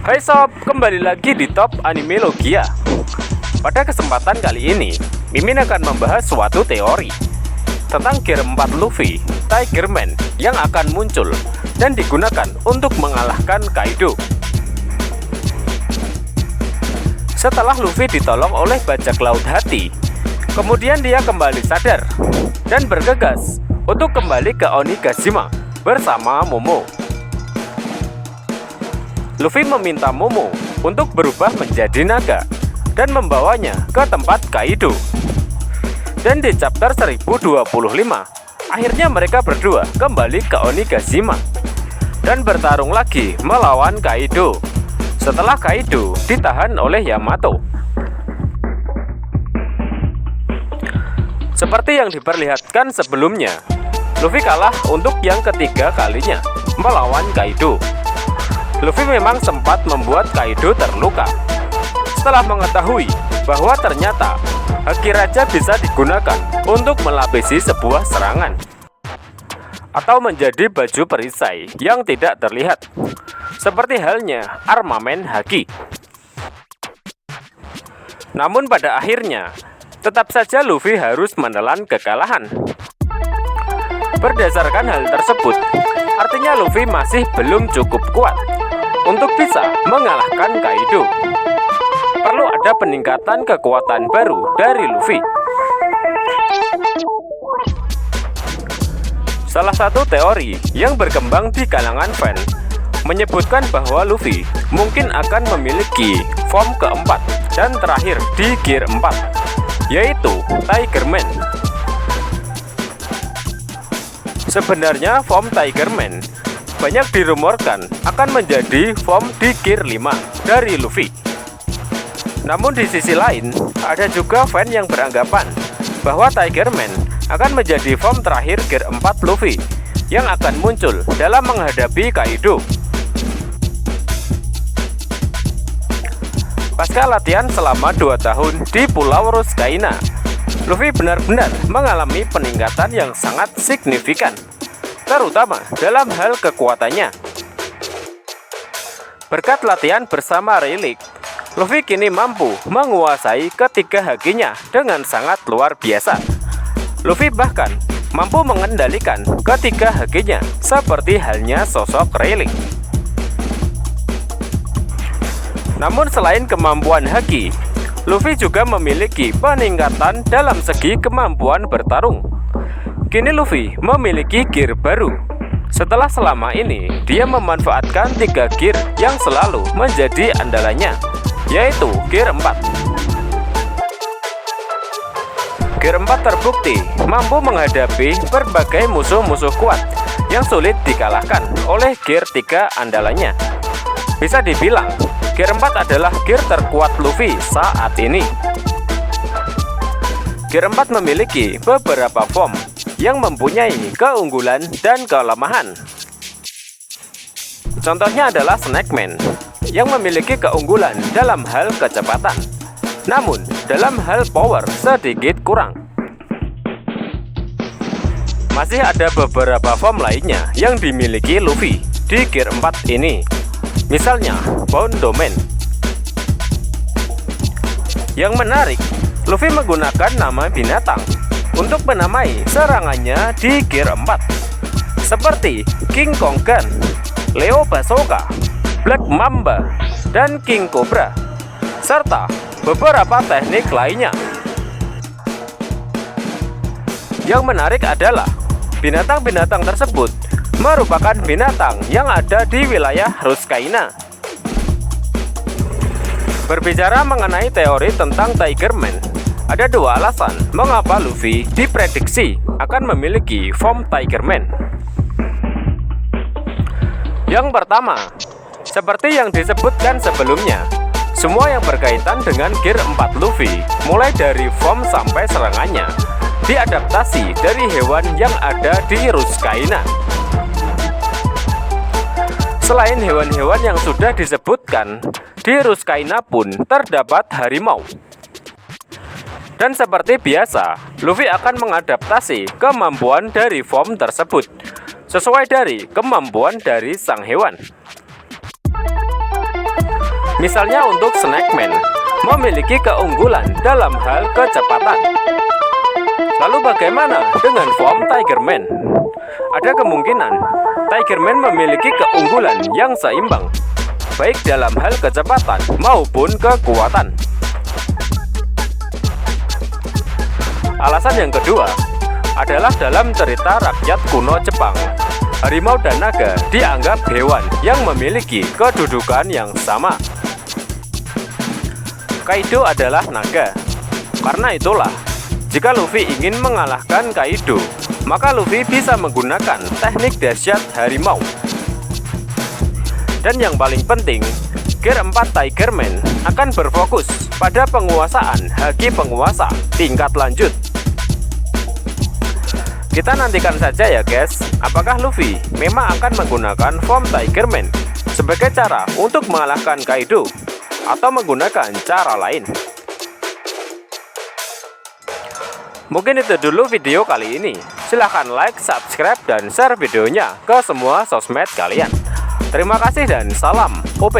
Hai sob, kembali lagi di Top Anime Logia. Pada kesempatan kali ini, Mimin akan membahas suatu teori tentang Gear 4 Luffy, Tiger Man yang akan muncul dan digunakan untuk mengalahkan Kaido. Setelah Luffy ditolong oleh bajak laut hati, kemudian dia kembali sadar dan bergegas untuk kembali ke Onigashima bersama Momo. Luffy meminta Momo untuk berubah menjadi naga dan membawanya ke tempat Kaido. Dan di chapter 1025, akhirnya mereka berdua kembali ke Onigashima dan bertarung lagi melawan Kaido setelah Kaido ditahan oleh Yamato. Seperti yang diperlihatkan sebelumnya, Luffy kalah untuk yang ketiga kalinya melawan Kaido. Luffy memang sempat membuat Kaido terluka. Setelah mengetahui bahwa ternyata Haki Raja bisa digunakan untuk melapisi sebuah serangan atau menjadi baju perisai yang tidak terlihat, seperti halnya armamen Haki. Namun pada akhirnya tetap saja Luffy harus menelan kekalahan. Berdasarkan hal tersebut, artinya Luffy masih belum cukup kuat untuk bisa mengalahkan Kaido. Perlu ada peningkatan kekuatan baru dari Luffy. Salah satu teori yang berkembang di kalangan fan menyebutkan bahwa Luffy mungkin akan memiliki form keempat dan terakhir di Gear 4, yaitu Tiger Man. Sebenarnya form Tiger Man banyak dirumorkan akan menjadi form di Gear 5 dari Luffy. Namun di sisi lain, ada juga fan yang beranggapan bahwa Tiger Man akan menjadi form terakhir Gear 4 Luffy yang akan muncul dalam menghadapi Kaido. Pasca latihan selama 2 tahun di Pulau Ruskaina, Luffy benar-benar mengalami peningkatan yang sangat signifikan, terutama dalam hal kekuatannya. Berkat latihan bersama Rayleigh, Luffy kini mampu menguasai ketiga hakinya dengan sangat luar biasa. Luffy bahkan mampu mengendalikan ketiga hakinya seperti halnya sosok Rayleigh. Namun selain kemampuan haki, Luffy juga memiliki peningkatan dalam segi kemampuan bertarung. Kini Luffy memiliki gear baru. Setelah selama ini dia memanfaatkan 3 gear yang selalu menjadi andalannya, yaitu Gear 4. Gear 4 terbukti mampu menghadapi berbagai musuh-musuh kuat yang sulit dikalahkan oleh Gear 3 andalannya. Bisa dibilang Gear 4 adalah gear terkuat Luffy saat ini. Gear 4 memiliki beberapa form yang mempunyai keunggulan dan kelemahan. Contohnya adalah Snakeman yang memiliki keunggulan dalam hal kecepatan, namun dalam hal power sedikit kurang. Masih ada beberapa form lainnya yang dimiliki Luffy di Gear 4 ini. Misalnya Bone Domain. Yang menarik, Luffy menggunakan nama binatang untuk menamai serangannya di Gear 4, seperti King Kong Gun, Leo Bazooka, Black Mamba, dan King Cobra, serta beberapa teknik lainnya. Yang menarik adalah binatang-binatang tersebut merupakan binatang yang ada di wilayah Ruskaina. Berbicara mengenai teori tentang Tiger Man, ada 2 alasan mengapa Luffy diprediksi akan memiliki form Tiger Man. Yang pertama, seperti yang disebutkan sebelumnya, semua yang berkaitan dengan Gear 4 Luffy, mulai dari form sampai serangannya, diadaptasi dari hewan yang ada di Ruskaina. Selain hewan-hewan yang sudah disebutkan, di Ruskaina pun terdapat harimau. Dan seperti biasa, Luffy akan mengadaptasi kemampuan dari form tersebut sesuai dari kemampuan dari sang hewan. Misalnya untuk Snakeman, memiliki keunggulan dalam hal kecepatan. Lalu bagaimana dengan form Tigerman? Ada kemungkinan Tigerman memiliki keunggulan yang seimbang, baik dalam hal kecepatan maupun kekuatan. Alasan yang kedua adalah dalam cerita rakyat kuno Jepang, harimau dan naga dianggap hewan yang memiliki kedudukan yang sama. Kaido adalah naga. Karena itulah, jika Luffy ingin mengalahkan Kaido, maka Luffy bisa menggunakan teknik dahsyat harimau. Dan yang paling penting, Gear 4 Tigerman akan berfokus pada penguasaan haki penguasa tingkat lanjut. Kita nantikan saja ya guys, apakah Luffy memang akan menggunakan form Tigerman sebagai cara untuk mengalahkan Kaido atau menggunakan cara lain. Mungkin itu dulu video kali ini. Silahkan like, subscribe, dan share videonya ke semua sosmed kalian. Terima kasih dan salam OP.